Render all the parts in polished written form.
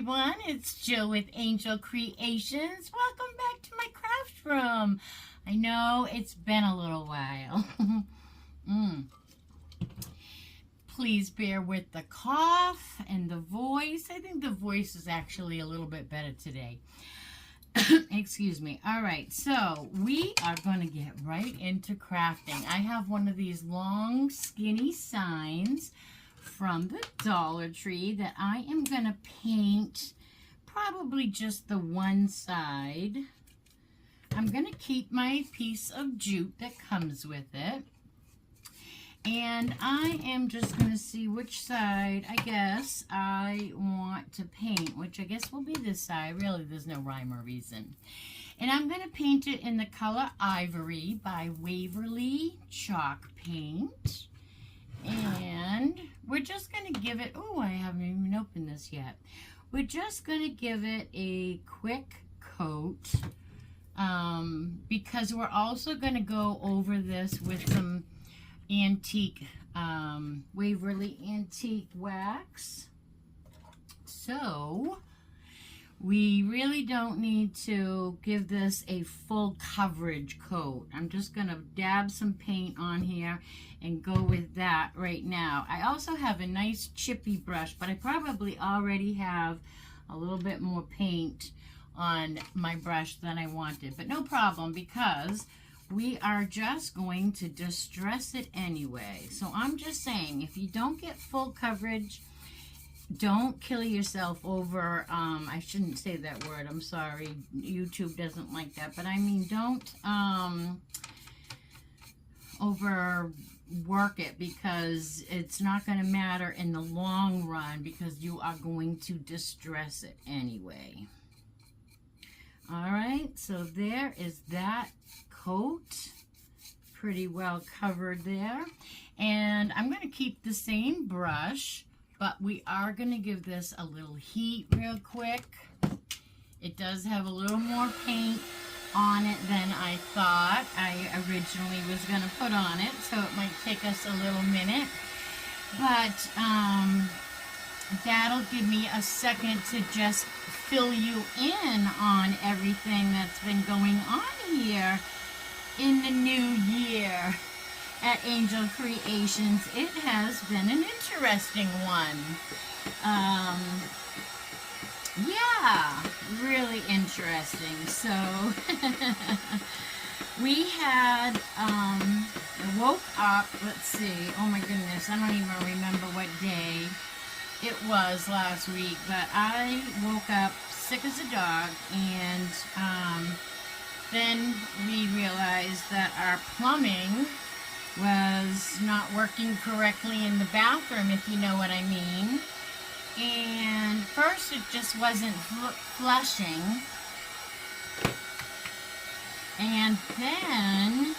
everyone, it's Jill with Angel Creations. Welcome back to my craft room. I know it's been a little while. Please bear with the cough and the voice. I think the voice is actually a little bit better today. Excuse me. All right, so we are going to get right into crafting. I have one of these long, skinny signs from the Dollar Tree that I am going to paint probably just the one side. I'm going to keep my piece of jute that comes with it. And I am just going to see which side, I guess, I want to paint, which I guess will be this side. Really, there's no rhyme or reason. And I'm going to paint it in the color Ivory by Waverly Chalk Paint. And we're just going to give it, oh, I haven't even opened this yet. We're just going to give it a quick coat because we're also going to go over this with some antique, Waverly Antique Wax. So we really don't need to give this a full coverage coat. I'm just going to dab some paint on here and go with that right now. I also have a nice chippy brush, but I probably already have a little bit more paint on my brush than I wanted. But no problem, because we are just going to distress it anyway. So I'm just saying, if you don't get full coverage, don't kill yourself over, I shouldn't say that word, I'm sorry, YouTube doesn't like that, but I mean, don't overwork it, because it's not going to matter in the long run, because you are going to distress it anyway. All right, so there is that coat, pretty well covered there. And I'm going to keep the same brush, but we are going to give this a little heat real quick. It does have a little more paint on it than I thought I originally was going to put on it, so it might take us a little minute. But that'll give me a second to just fill you in on everything that's been going on here in the new year at Angel Creations. It has been an interesting one. Yeah, really interesting. So we had I woke up, let's see, oh my goodness, I don't even remember what day it was last week, but I woke up sick as a dog, and then we realized that our plumbing was not working correctly in the bathroom, if you know what I mean. And first it just wasn't flushing, and then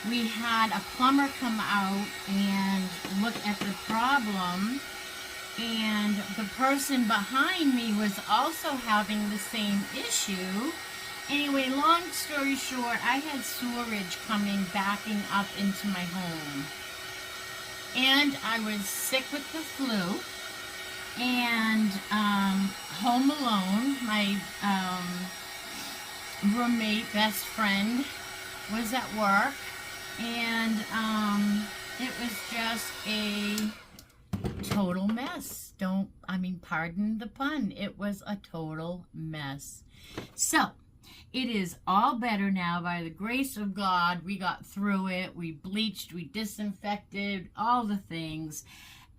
we had a plumber come out and look at the problem, and the person behind me was also having the same issue. Anyway, long story short, I had sewerage backing up into my home. And I was sick with the flu. And home alone, my roommate, best friend, was at work. And it was just a total mess. Pardon the pun. It was a total mess. So, it is all better now by the grace of God. We got through it. We bleached, we disinfected, all the things.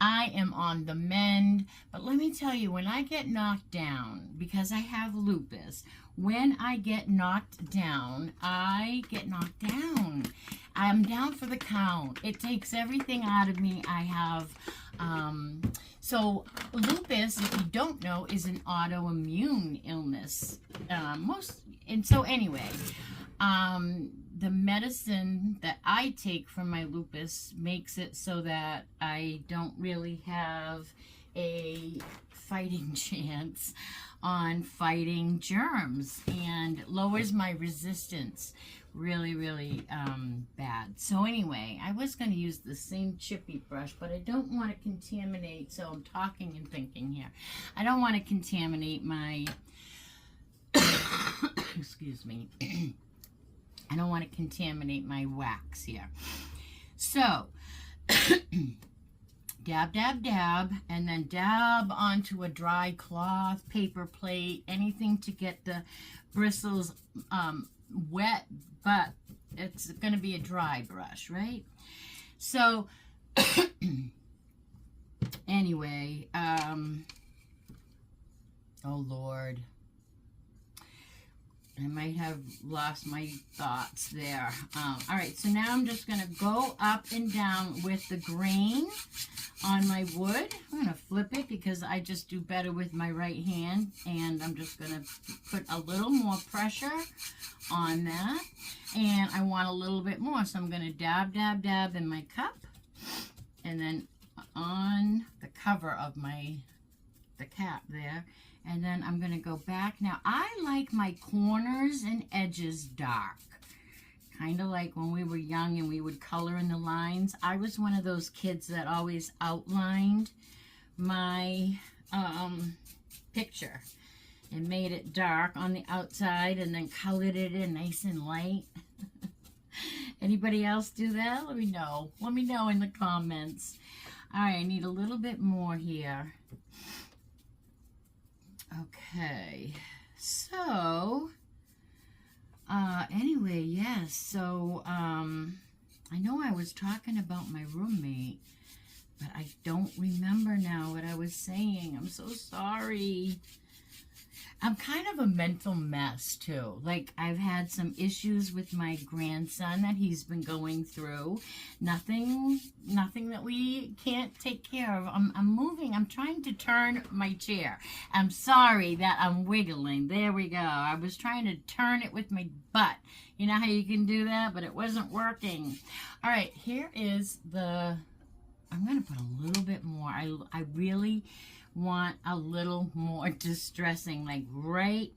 I am on the mend. But let me tell you, when I get knocked down, because I have lupus, when I get knocked down, I get knocked down. I'm down for the count. It takes everything out of me. I have, so lupus, if you don't know, is an autoimmune illness. So anyway, the medicine that I take for my lupus makes it so that I don't really have a fighting chance. on fighting germs and lowers my resistance really, really bad. So anyway, I was going to use the same chippy brush, but I don't want to contaminate, so I'm talking and thinking here. I don't want to contaminate my, excuse me, I don't want to contaminate my wax here. So, dab, dab, dab, and then dab onto a dry cloth, paper plate, anything to get the bristles wet, but it's going to be a dry brush, right? So, anyway, oh Lord, I might have lost my thoughts there. All right, so now I'm just going to go up and down with the grain on my wood. I'm going to flip it because I just do better with my right hand, and I'm just going to put a little more pressure on that, and I want a little bit more, so I'm going to dab, dab, dab in my cup, and then on the cover of the cap there. And then I'm going to go back. Now, I like my corners and edges dark. Kind of like when we were young and we would color in the lines. I was one of those kids that always outlined my picture and made it dark on the outside and then colored it in nice and light. Anybody else do that? Let me know. Let me know in the comments. All right, I need a little bit more here. Okay, so, anyway, yes, so, I know I was talking about my roommate, but I don't remember now what I was saying. I'm so sorry. I'm kind of a mental mess, too. Like, I've had some issues with my grandson that he's been going through. Nothing that we can't take care of. I'm moving. I'm trying to turn my chair. I'm sorry that I'm wiggling. There we go. I was trying to turn it with my butt. You know how you can do that? But it wasn't working. All right, here is the... I'm going to put a little bit more. I really want a little more distressing, like right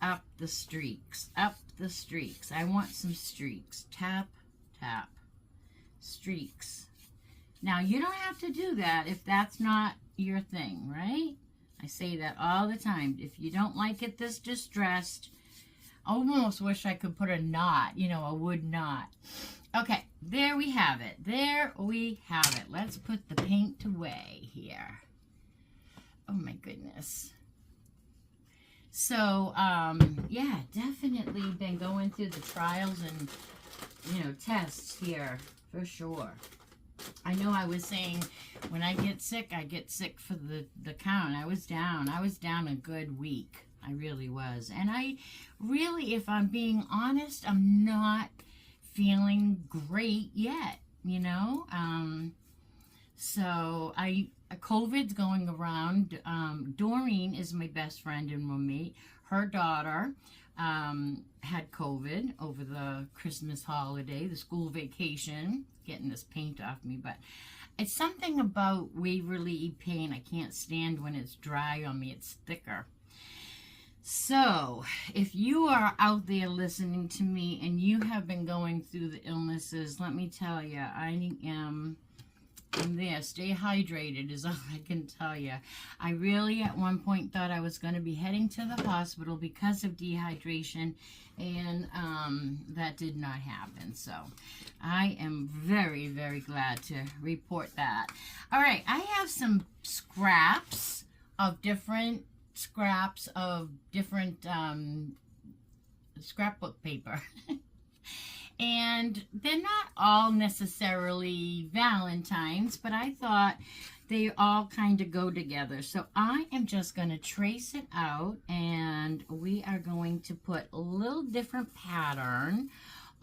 up the streaks, I want some streaks. Tap, tap, streaks. Now, you don't have to do that if that's not your thing, right? I say that all the time. If you don't like it this distressed, I almost wish I could put a knot, you know, a wood knot. Okay, there we have it. There we have it. Let's put the paint away here. Oh my goodness. So, yeah, definitely been going through the trials and, you know, tests here for sure. I know I was saying when I get sick for the count. I was down a good week. I really was. And I really, if I'm being honest, I'm not feeling great yet, you know? So COVID's going around. Doreen is my best friend and roommate. Her daughter had COVID over the Christmas holiday, the school vacation. Getting this paint off me, but it's something about Waverly paint. I can't stand when it's dry on me. It's thicker. So, if you are out there listening to me and you have been going through the illnesses, let me tell you, I'm there. Stay hydrated is all I can tell you. I really at one point thought I was going to be heading to the hospital because of dehydration, and that did not happen. So I am very, very glad to report that. All right, I have some scraps of different scrapbook paper. And they're not all necessarily Valentine's, but I thought they all kind of go together. So I am just going to trace it out, and we are going to put a little different pattern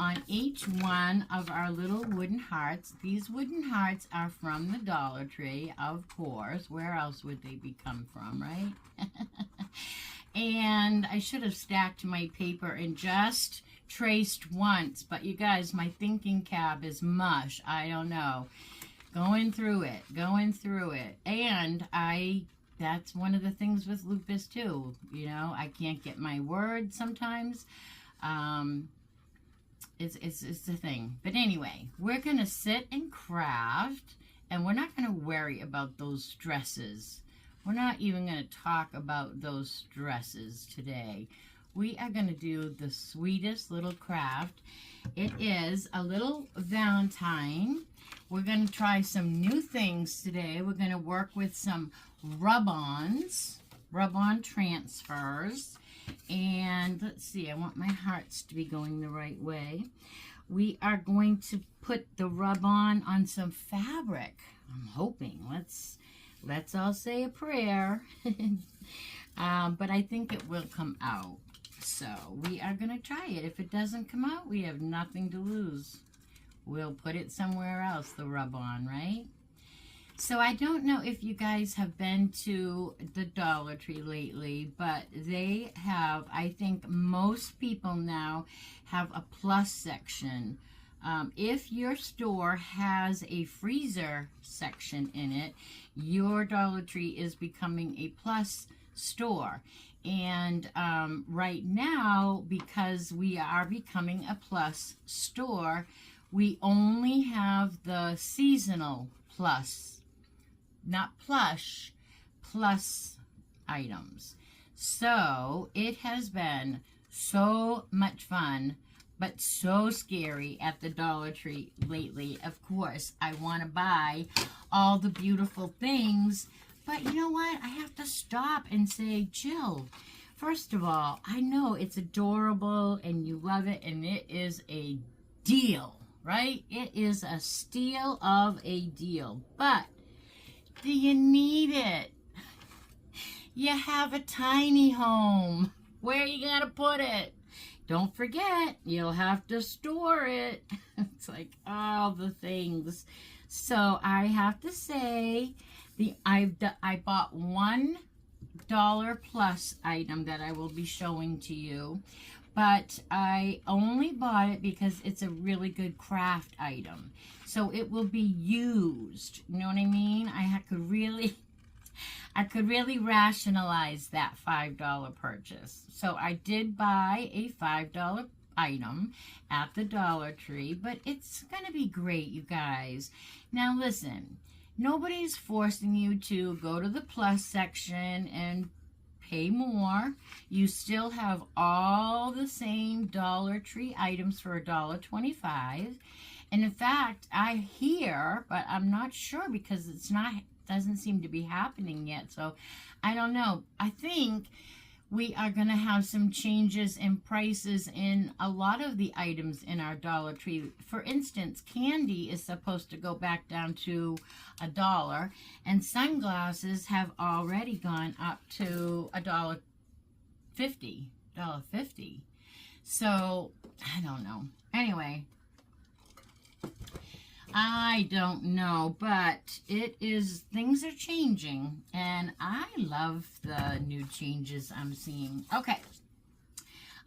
on each one of our little wooden hearts. These wooden hearts are from the Dollar Tree, of course. Where else would they come from, right? And I should have stacked my paper and just traced once, but you guys, my thinking cap is mush. I don't know. Going through it. And I that's one of the things with lupus too. You know, I can't get my words sometimes. It's a thing. But anyway, we're going to sit and craft, and we're not going to worry about those stresses. We're not even going to talk about those stresses today. We are going to do the sweetest little craft. It is a little Valentine. We're going to try some new things today. We're going to work with some rub-ons, rub-on transfers. And let's see, I want my hearts to be going the right way. We are going to put the rub-on some fabric. I'm hoping. Let's all say a prayer. But I think it will come out. So we are going to try it. If it doesn't come out, we have nothing to lose. We'll put it somewhere else, the rub-on, right? So I don't know if you guys have been to the Dollar Tree lately, but they have, I think most people now have a plus section. If your store has a freezer section in it, your Dollar Tree is becoming a plus store. And right now, because we are becoming a plus store, we only have the seasonal plus, not plush, plus items. So it has been so much fun, but so scary at the Dollar Tree lately. Of course, I want to buy all the beautiful things, but you know what? I have to stop and say, Jill, first of all, I know it's adorable and you love it, and it is a deal, right? It is a steal of a deal, but do you need it? You have a tiny home. Where are you going to put it? Don't forget, you'll have to store it. It's like all the things. So I have to say, I bought $1 plus item that I will be showing to you. But I only bought it because it's a really good craft item. So it will be used. You know what I mean? I could really rationalize that $5 purchase. So I did buy a $5 item at the Dollar Tree, but it's going to be great, you guys. Now listen, nobody's forcing you to go to the plus section and pay more. You still have all the same Dollar Tree items for $1.25. And in fact, I hear, but I'm not sure because doesn't seem to be happening yet. So I don't know. I think we are going to have some changes in prices in a lot of the items in our Dollar Tree. For instance, candy is supposed to go back down to $1, and sunglasses have already gone up to $1.50. $1.50. So I don't know. Anyway, I don't know, but things are changing, and I love the new changes I'm seeing. Okay,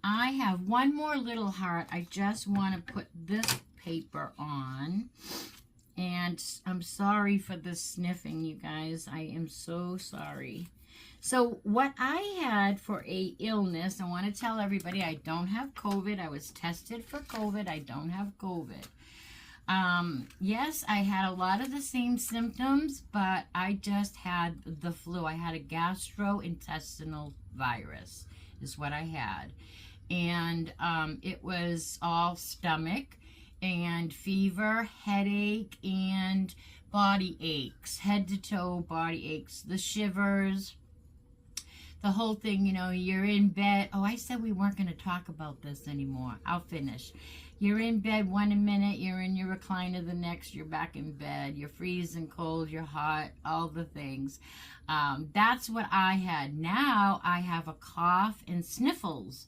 I have one more little heart. I just want to put this paper on, and I'm sorry for the sniffing, you guys. I am so sorry. So what I had for a illness, I want to tell everybody I don't have COVID. I was tested for COVID. I don't have COVID. Yes, I had a lot of the same symptoms, but I just had the flu. I had a gastrointestinal virus is what I had. And it was all stomach and fever, headache, and body aches, head to toe body aches, the shivers, the whole thing. You know, you're in bed. Oh, I said we weren't going to talk about this anymore. I'll finish. You're in bed one minute, you're in your recliner the next, you're back in bed, you're freezing cold, you're hot, all the things. That's what I had. Now I have a cough and sniffles.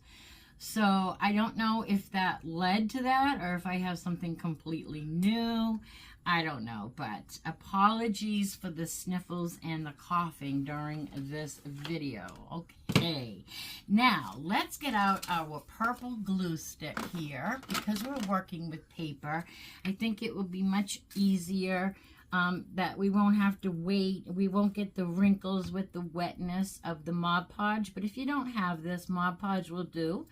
So I don't know if that led to that or if I have something completely new. I don't know, but apologies for the sniffles and the coughing during this video. Okay, now let's get out our purple glue stick here because we're working with paper. I think it will be much easier that we won't have to wait. We won't get the wrinkles with the wetness of the Mod Podge. But if you don't have this, Mod Podge will do.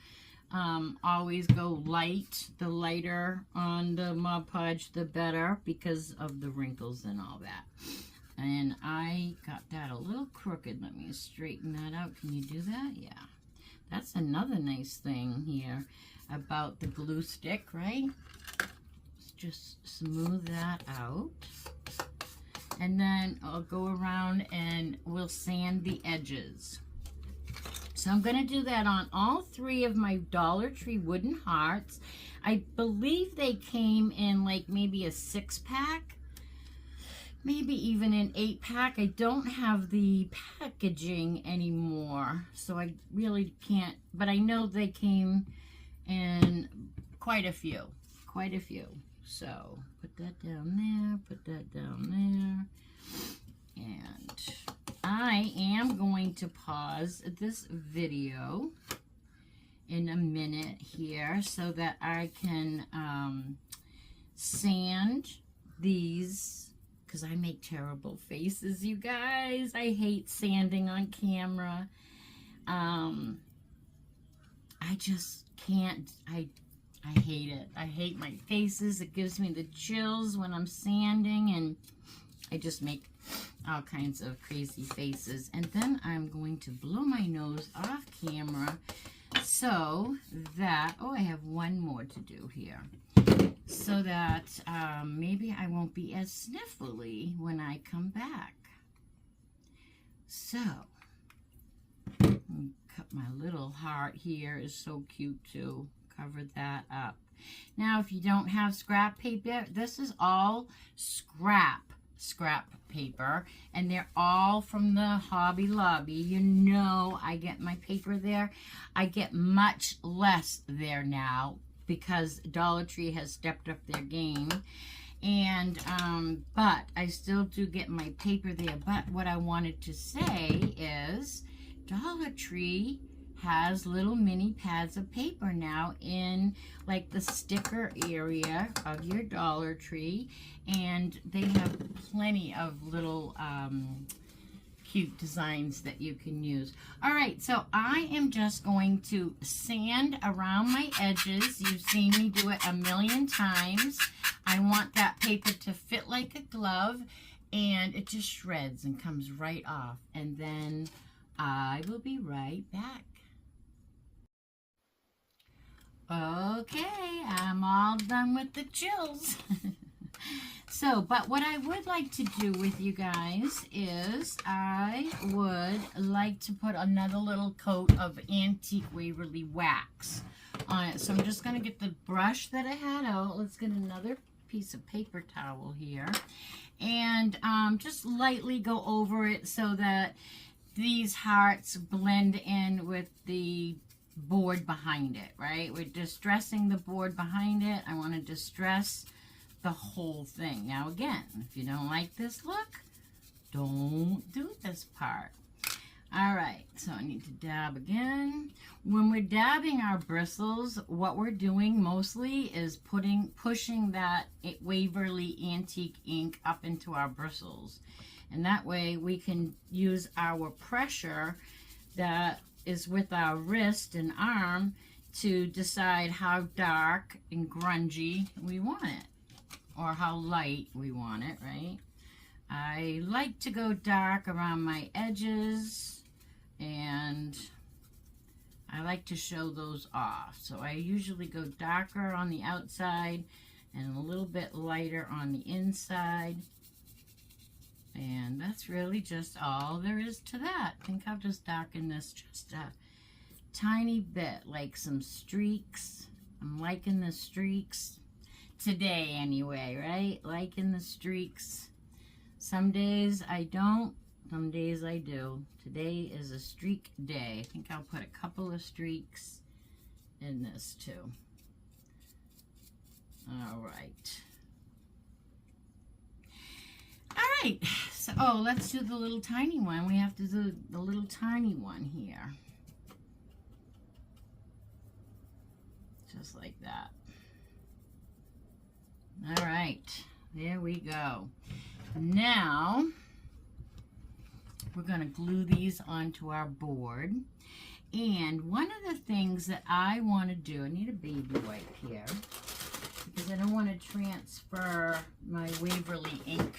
Always go light. The lighter on the Mod Podge, the better, because of the wrinkles and all that. And I got that a little crooked. Let me straighten that out. Can you do that? Yeah. That's another nice thing here about the glue stick, right? Let's just smooth that out. And then I'll go around and we'll sand the edges. So I'm going to do that on all 3 of my Dollar Tree wooden hearts. I believe they came in like maybe a 6-pack. Maybe even an 8-pack. I don't have the packaging anymore, so I really can't, but I know they came in quite a few. So put that down there, put that down there, and I am going to pause this video in a minute here so that I can sand these, because I make terrible faces, you guys. I hate sanding on camera. I just can't. I hate it. I hate my faces. It gives me the chills when I'm sanding, and I just make all kinds of crazy faces. And then I'm going to blow my nose off camera so that, oh, I have one more to do here. So that maybe I won't be as sniffly when I come back. So, cut my little heart here. Is so cute too. Cover that up. Now, if you don't have scrap paper, this is all scrap paper, and they're all from the Hobby Lobby. You know, I get my paper there. I get much less there now, because Dollar Tree has stepped up their game. And but I still do get my paper there. But what I wanted to say is Dollar Tree has little mini pads of paper now in like the sticker area of your Dollar Tree, and they have plenty of little cute designs that you can use. All right, so I am just going to sand around my edges. You've seen me do it a million times. I want that paper to fit like a glove, and it just shreds and comes right off. And then I will be right back. Okay, I'm all done with the chills. So, but what I would like to do with you guys is I would like to put another little coat of Antique Waverly wax on it. So I'm just going to get the brush that I had out. Let's get another piece of paper towel here. And just lightly go over it so that these hearts blend in with the board behind it, right? We're distressing the board behind it. I want to distress the whole thing. Now again, if you don't like this look, don't do this part. All right, so I need to dab again. When we're dabbing our bristles, what we're doing mostly is pushing that Waverly Antique ink up into our bristles. And that way we can use our pressure that is with our wrist and arm to decide how dark and grungy we want it, or how light we want it, right? I like to go dark around my edges, and I like to show those off. So I usually go darker on the outside and a little bit lighter on the inside. And that's really just all there is to that. I think I'll just darken this just a tiny bit, like some streaks. I'm liking the streaks today anyway, right? Liking the streaks. Some days I don't, some days I do. Today is a streak day. I think I'll put a couple of streaks in this too. All right. All right, so, oh, let's do the little tiny one. We have to do the little tiny one here. Just like that. All right, there we go. Now, we're going to glue these onto our board. And one of the things that I want to do, I need a baby wipe here, because I don't want to transfer my Waverly ink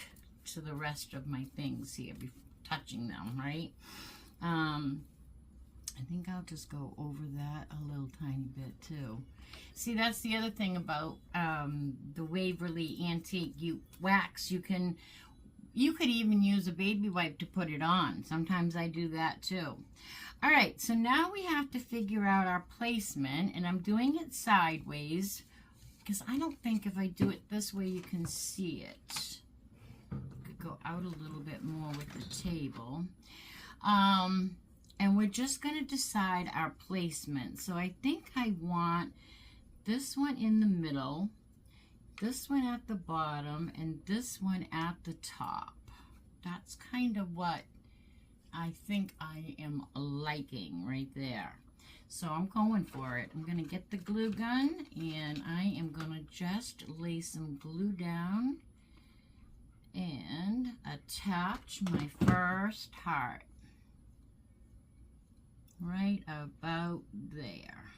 to the rest of my things here before touching them, right? I think I'll just go over that a little tiny bit too. See, that's the other thing about the Waverly Antique wax. You could even use a baby wipe to put it on. Sometimes I do that too. All right, so now we have to figure out our placement, and I'm doing it sideways because I don't think if I do it this way you can see it. Could go out a little bit more with the table. And we're just going to decide our placement. So I think I want this one in the middle, this one at the bottom, and this one at the top. That's kind of what I think I am liking right there. So I'm going for it. I'm going to get the glue gun, and I am going to just lay some glue down and attach my first heart. Right about there.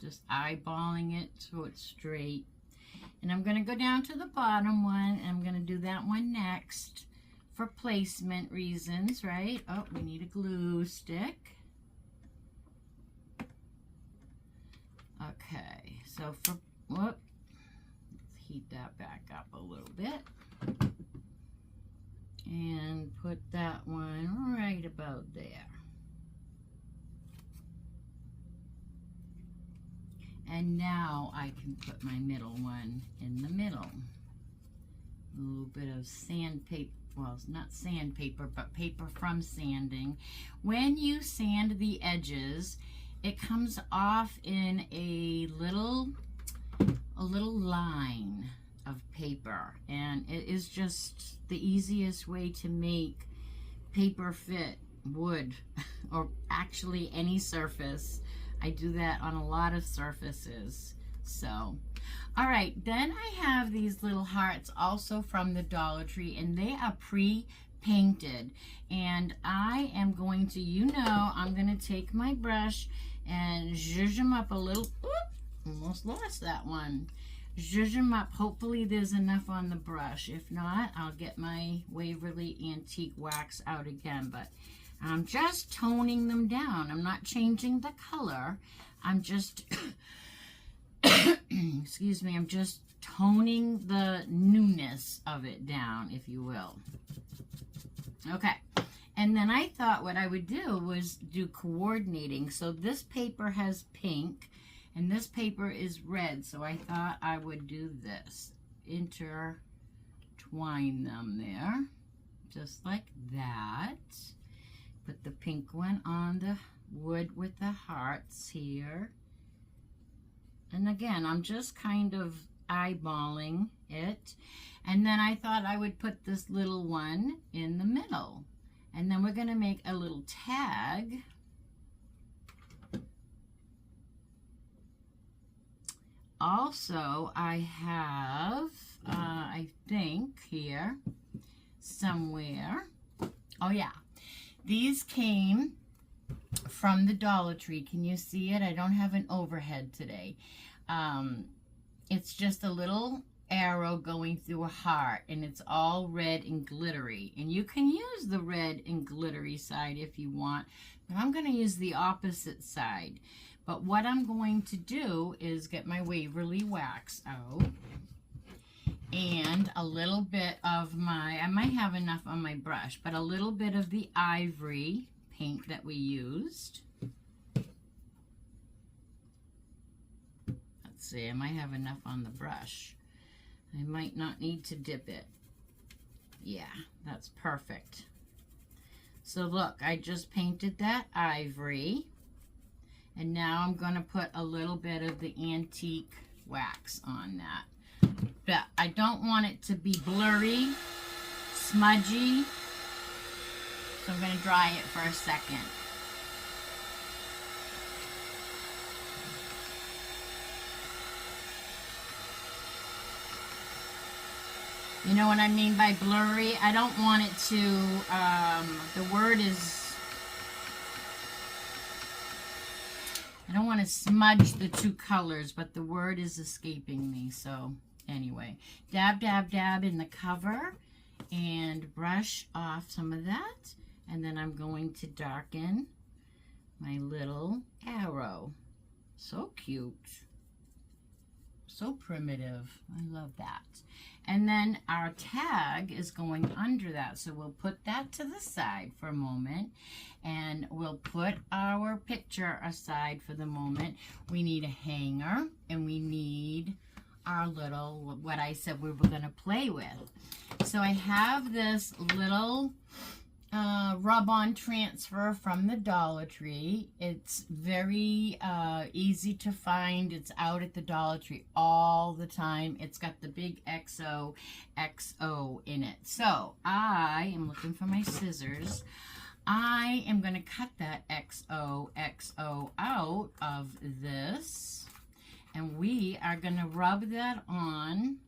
Just eyeballing it so it's straight. And I'm going to go down to the bottom one, and I'm going to do that one next for placement reasons, right? Oh, we need a glue stick. Okay, so for, let's heat that back up a little bit. And put that one right about there. And now I can put my middle one in the middle. A little bit of sandpaper, well, it's not sandpaper, but paper from sanding. When you sand the edges, it comes off in a little line of paper, and it is just the easiest way to make paper fit wood or actually any surface. I do that on a lot of surfaces. So, all right, then I have these little hearts also from the Dollar Tree, and they are pre-painted. And I am going to, I'm going to take my brush and zhuzh them up a little. Oop, almost lost that one. Zhuzh them up. Hopefully there's enough on the brush. If not, I'll get my Waverly Antique wax out again. But I'm just toning them down. I'm not changing the color. I'm just, excuse me, I'm just toning the newness of it down, if you will. Okay. And then I thought what I would do was do coordinating. So this paper has pink, and this paper is red, so I thought I would do this. Intertwine them there, just like that. Put the pink one on the wood with the hearts here. And again, I'm just kind of eyeballing it. And then I thought I would put this little one in the middle. And then we're going to make a little tag. Also, I have, I think here, somewhere. Oh yeah, these came from the Dollar Tree. Can you see it? I don't have an overhead today. It's just a little arrow going through a heart, and it's all red and glittery. And you can use the red and glittery side if you want, but I'm going to use the opposite side. But what I'm going to do is get my Waverly wax out and a little bit of my, I might have enough on my brush, but a little bit of the ivory paint that we used. Let's see, I might have enough on the brush. I might not need to dip it. Yeah, that's perfect. So look, I just painted that ivory. And now I'm going to put a little bit of the antique wax on that. But I don't want it to be blurry, smudgy. So I'm going to dry it for a second. You know what I mean by blurry? I don't want it to, the word is, I don't want to smudge the two colors, but the word is escaping me. So anyway, dab, dab, dab in the cover and brush off some of that. And then I'm going to darken my little arrow. So cute. So primitive. I love that. And then our tag is going under that. So we'll put that to the side for a moment. And we'll put our picture aside for the moment. We need a hanger. And we need our little, what I said we were going to play with. So I have this little rub-on transfer from the Dollar Tree. It's very easy to find. It's out at the Dollar Tree all the time. It's got the big XO in it. So I am looking for my scissors. I am going to cut that XO out of this, and we are going to rub that on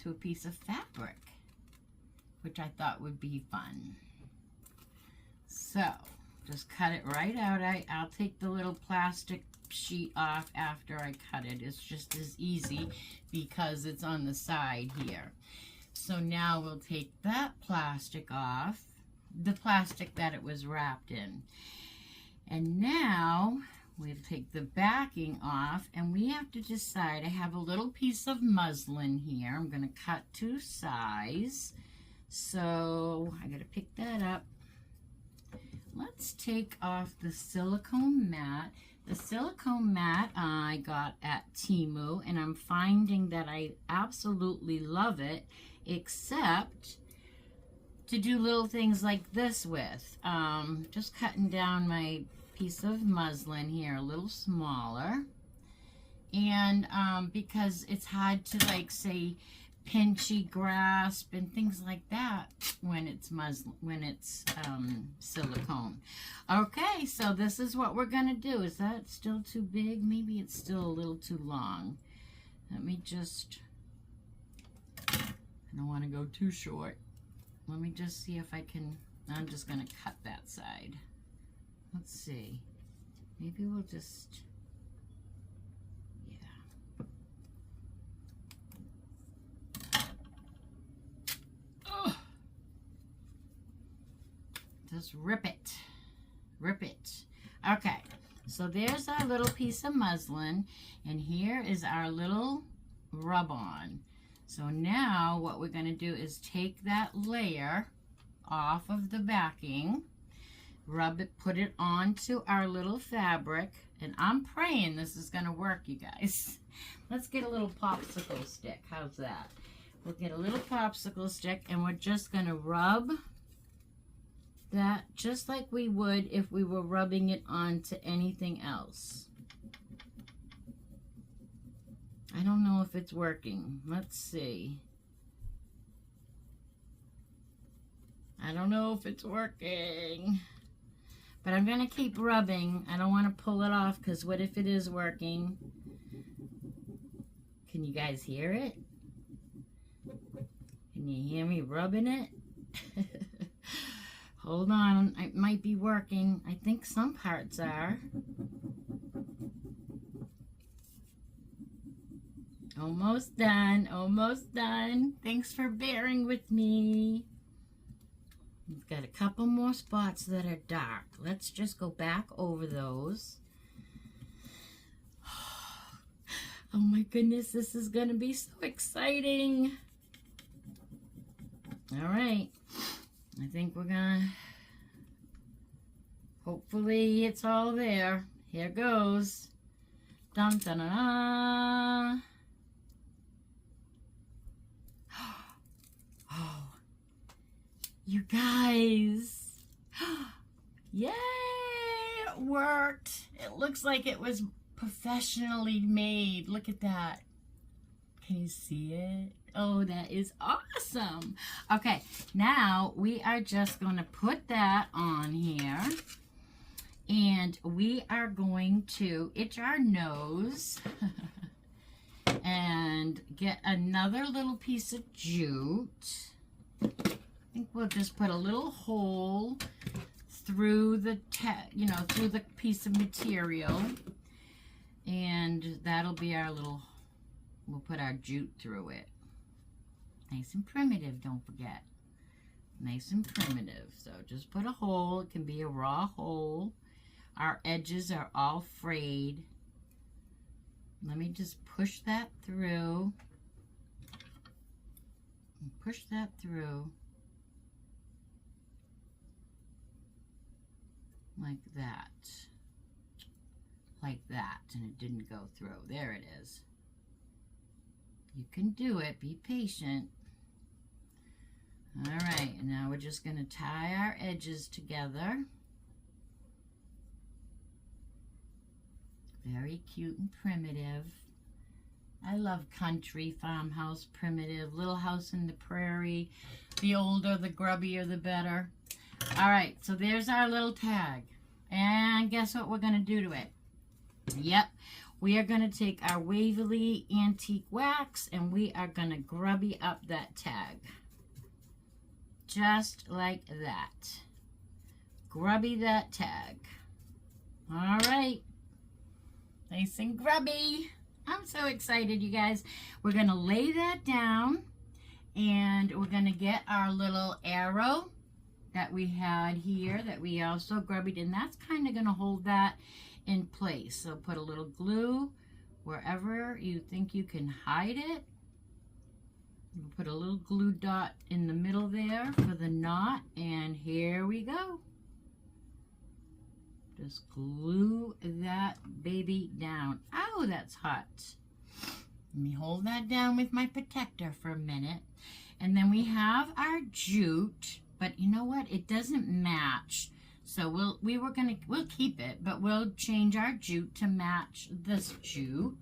to a piece of fabric, which I thought would be fun. So, just cut it right out. I'll take the little plastic sheet off after I cut it. It's just as easy because it's on the side here. So now we'll take that plastic off, the plastic that it was wrapped in. And now we'll take the backing off, and we have to decide. I have a little piece of muslin here. I'm going to cut to size. So I got to pick that up. Let's take off the silicone mat. The silicone mat I got at Temu, and I'm finding that I absolutely love it, except to do little things like this with. Just cutting down my piece of muslin here a little smaller. And because it's hard to, like, say, pinchy grasp and things like that when it's silicone. Okay, so this is what we're gonna do. Is that still too big? Maybe it's still a little too long. Let me just, I don't want to go too short. Let me just see if I can. I'm just gonna cut that side. Let's see, maybe we'll just, just rip it. Okay, so there's our little piece of muslin, and here is our little rub-on. So now what we're going to do is take that layer off of the backing, rub it, put it onto our little fabric, and I'm praying this is going to work, you guys. Let's get a little popsicle stick. How's that? We'll get a little popsicle stick, and we're just going to rub that just like we would if we were rubbing it onto anything else. I don't know if it's working. Let's see. I don't know if it's working. But I'm going to keep rubbing. I don't want to pull it off because what if it is working? Can you guys hear it? Can you hear me rubbing it? Hold on, it might be working. I think some parts are. Almost done, almost done. Thanks for bearing with me. We've got a couple more spots that are dark. Let's just go back over those. Oh my goodness, this is gonna be so exciting. All right. I think we're gonna, hopefully it's all there. Here goes. Dun dun dun dun. Oh, you guys. Yay, it worked. It looks like it was professionally made. Look at that. Can you see it? Oh, that is awesome. Okay, now we are just going to put that on here. And we are going to itch our nose. and get another little piece of jute. I think we'll just put a little hole through the through the piece of material, and that'll be our little, we'll put our jute through it. Nice and primitive, don't forget. Nice and primitive. So just put a hole. It can be a raw hole. Our edges are all frayed. Let me just push that through. Push that through. Like that. Like that. And it didn't go through. There it is. You can do it. Be patient. All right, and now we're just going to tie our edges together. Very cute and primitive. I love country, farmhouse, primitive, little house in the prairie. The older, the grubbier, the better. All right, so there's our little tag. And guess what we're going to do to it? Yep, we are going to take our Waverly Antique Wax and we are going to grubby up that tag. Just like that. Grubby that tag. All right. Nice and grubby. I'm so excited, you guys. We're going to lay that down and we're going to get our little arrow that we had here that we also grubbied, and that's kind of going to hold that in place. So put a little glue wherever you think you can hide it. We'll put a little glue dot in the middle there for the knot, and here we go. Just glue that baby down. Oh, that's hot. Let me hold that down with my protector for a minute. And then we have our jute, but you know what? It doesn't match. So we'll keep it, but we'll change our jute to match this jute.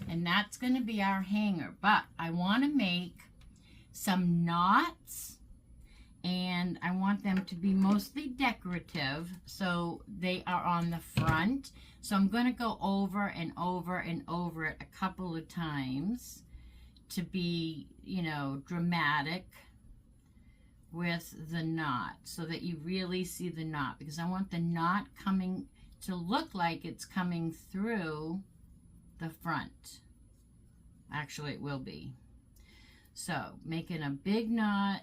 And that's going to be our hanger. But I want to make some knots, and I want them to be mostly decorative, so they are on the front. So I'm going to go over and over and over it a couple of times to be, you know, dramatic with the knot, so that you really see the knot, because I want the knot coming to look like it's coming through the front. Actually, it will be. So making a big knot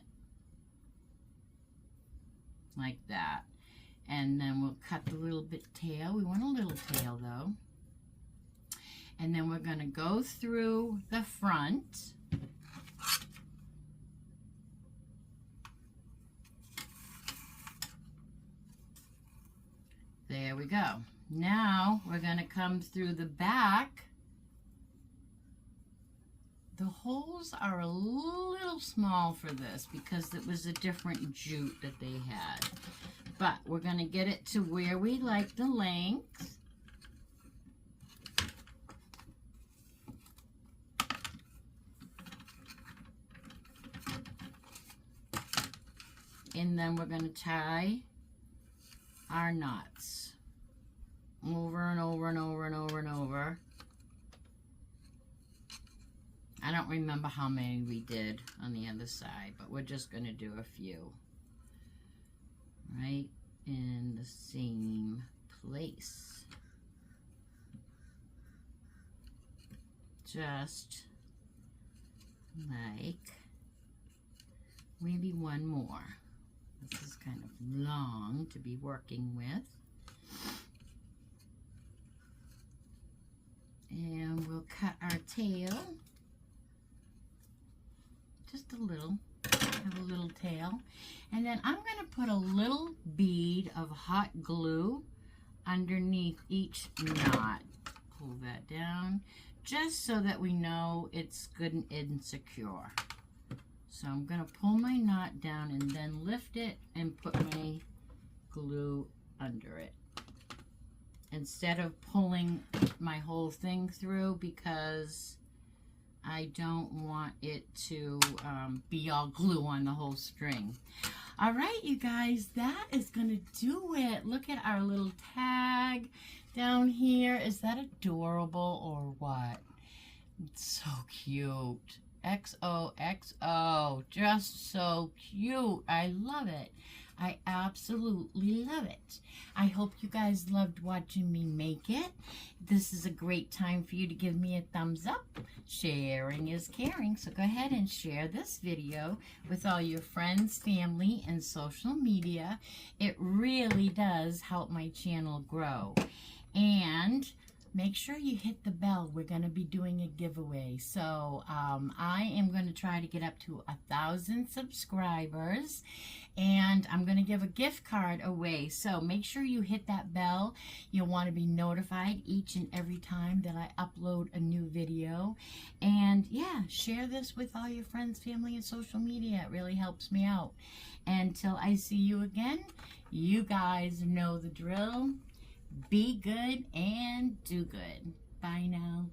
like that, and then we'll cut the little bit tail. We want a little tail though. And then we're going to go through the front. There we go. Now we're going to come through the back. The holes are a little small for this because it was a different jute that they had. But we're going to get it to where we like the length. And then we're going to tie our knots over and over and over and over and over. I don't remember how many we did on the other side, but we're just going to do a few right in the same place. Just like maybe one more. This is kind of long to be working with. And we'll cut our tail. Just a little. Have a little tail. And then I'm going to put a little bead of hot glue underneath each knot. Pull that down just so that we know it's good and secure. So I'm going to pull my knot down and then lift it and put my glue under it, instead of pulling my whole thing through, because I don't want it to be all glue on the whole string. All right, you guys, that is going to do it. Look at our little tag down here. Is that adorable or what? It's so cute. XOXO. Just so cute. I love it. I absolutely love it. I hope you guys loved watching me make it. This is a great time for you to give me a thumbs up. Sharing is caring, so go ahead and share this video with all your friends, family, and social media. It really does help my channel grow. And make sure you hit the bell. We're going to be doing a giveaway. So I am going to try to get up to 1,000 subscribers. And I'm going to give a gift card away. So make sure you hit that bell. You'll want to be notified each and every time that I upload a new video. And yeah, share this with all your friends, family, and social media. It really helps me out. Until I see you again, you guys know the drill. Be good and do good. Bye now.